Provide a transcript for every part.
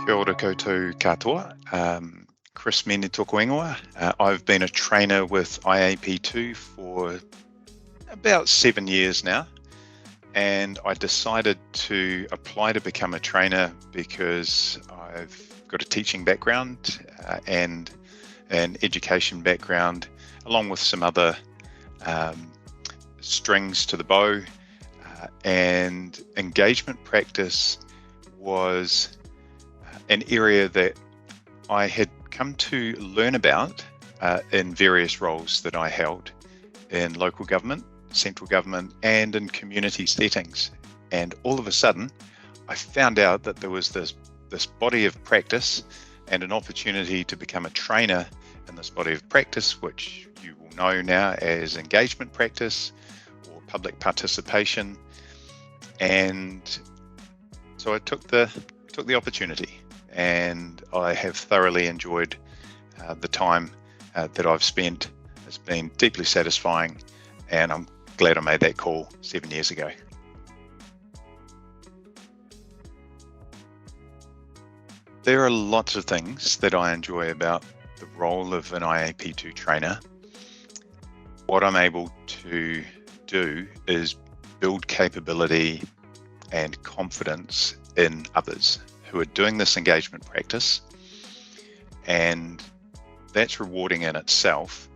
Kia ora koutou katoa. Chris Mene tōku ingoa. I've been a trainer with IAP2 for about 7 years now, and I decided to apply to become a trainer because I've got a teaching background and an education background, along with some other strings to the bow, and engagement practice was an area that I had come to learn about in various roles that I held in local government, central government, and in community settings. And all of a sudden, I found out that there was this body of practice and an opportunity to become a trainer in this body of practice, which you will know now as engagement practice or public participation. And so I took the opportunity, and I have thoroughly enjoyed the time that I've spent. It's been deeply satisfying, and I'm glad I made that call 7 years ago. There are lots of things that I enjoy about the role of an IAP2 trainer. What I'm able to do is build capability and confidence in others who are doing this engagement practice, and that's rewarding in itself.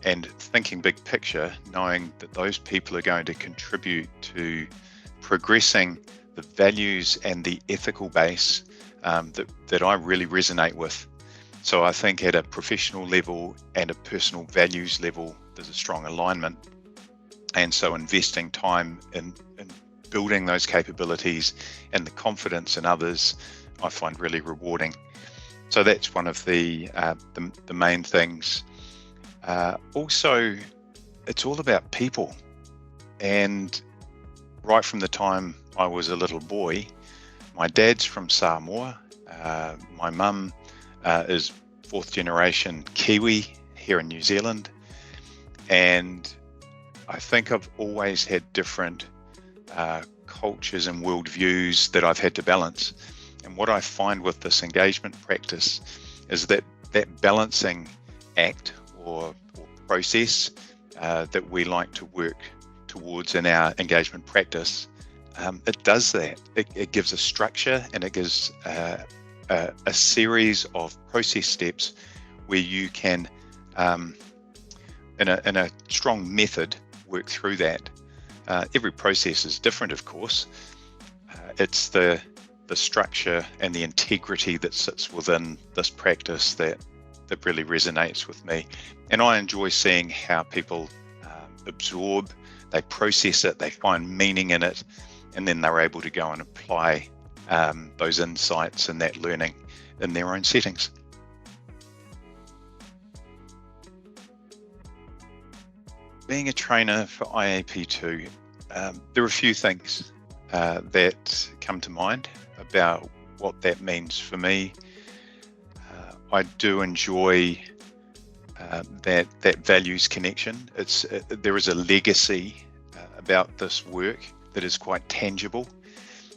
And thinking big picture, knowing that those people are going to contribute to progressing the values and the ethical base that I really resonate with. So I think at a professional level and a personal values level, there's a strong alignment. And so investing time in building those capabilities and the confidence in others, I find really rewarding. So that's one of the main things. Also, it's all about people. And right from the time I was a little boy, my dad's from Samoa. My mum is fourth generation Kiwi here in New Zealand. And I think I've always had different cultures and worldviews that I've had to balance. And what I find with this engagement practice is that balancing act or process that we like to work towards in our engagement practice, it does that. It gives a structure, and it gives a series of process steps where you can, in a strong method, work through that. Every process is different, of course. It's the structure and the integrity that sits within this practice that really resonates with me. And I enjoy seeing how people absorb, they process it, they find meaning in it, and then they're able to go and apply those insights and that learning in their own settings. Being a trainer for IAP2, there are a few things that come to mind about what that means for me. I do enjoy that values connection. There is a legacy about this work that is quite tangible.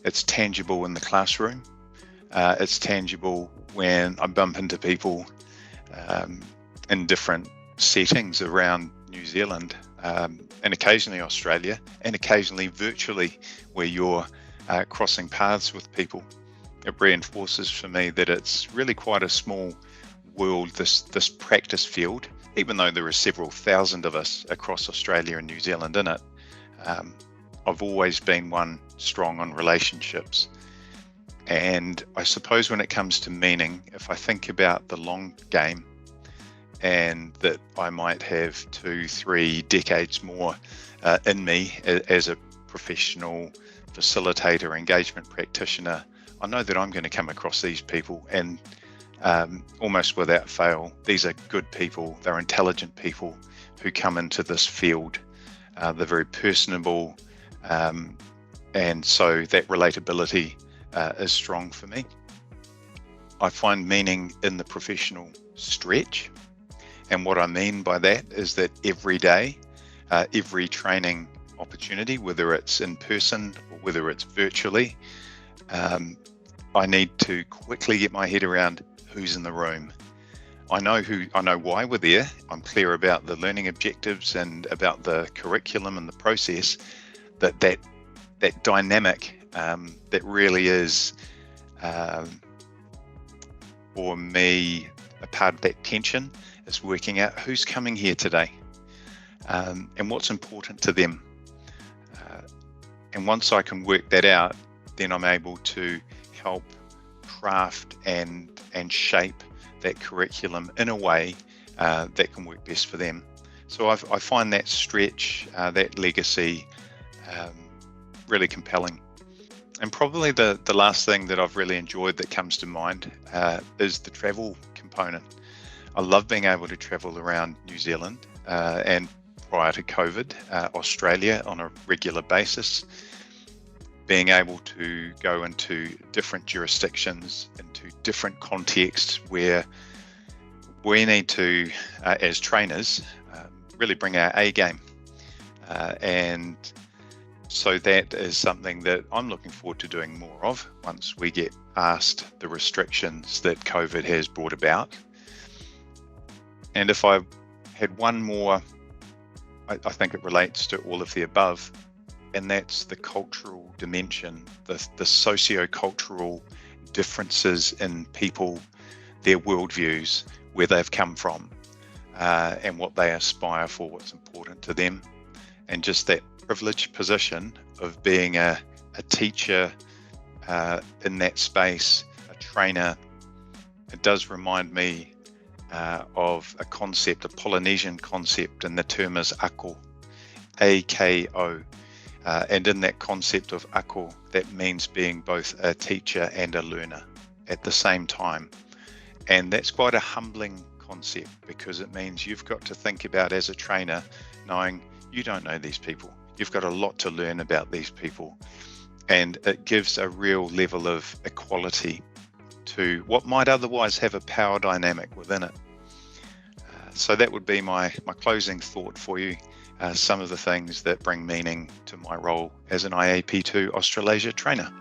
It's tangible in the classroom. It's tangible when I bump into people in different settings around New Zealand, and occasionally Australia, and occasionally virtually, where you're crossing paths with people. It reinforces for me that it's really quite a small world, this practice field, even though there are several thousand of us across Australia and New Zealand in it. I've always been one strong on relationships. And I suppose when it comes to meaning, if I think about the long game, and that I might have 2-3 decades more in me as a professional facilitator, engagement practitioner, I know that I'm going to come across these people, and almost without fail, these are good people. They're intelligent people who come into this field. They're very personable, and so that relatability is strong for me. I find meaning in the professional stretch. And what I mean by that is that every day, every training opportunity, whether it's in person or whether it's virtually, I need to quickly get my head around who's in the room. I know why we're there. I'm clear about the learning objectives and about the curriculum and the process. That dynamic that really is for me a part of that tension is working out who's coming here today and what's important to them. And once I can work that out, then I'm able to help craft and shape that curriculum in a way that can work best for them. So I find that stretch, that legacy, really compelling. And probably the last thing that I've really enjoyed that comes to mind is the travel component. I love being able to travel around New Zealand and prior to COVID, Australia on a regular basis. Being able to go into different jurisdictions, into different contexts where we need to, as trainers, really bring our A game. And so that is something that I'm looking forward to doing more of once we get past the restrictions that COVID has brought about. And if I had one more, I think it relates to all of the above, and that's the cultural dimension, the socio-cultural differences in people, their worldviews, where they've come from, and what they aspire for, what's important to them, and just that privileged position of being a teacher in that space, a trainer. It does remind me of a concept, a Polynesian concept, and the term is ako, A-K-O. And in that concept of ako, that means being both a teacher and a learner at the same time. And that's quite a humbling concept, because it means you've got to think about, as a trainer, knowing you don't know these people. You've got a lot to learn about these people. And it gives a real level of equality to what might otherwise have a power dynamic within it. So that would be my closing thought for you. Some of the things that bring meaning to my role as an IAP2 Australasia trainer.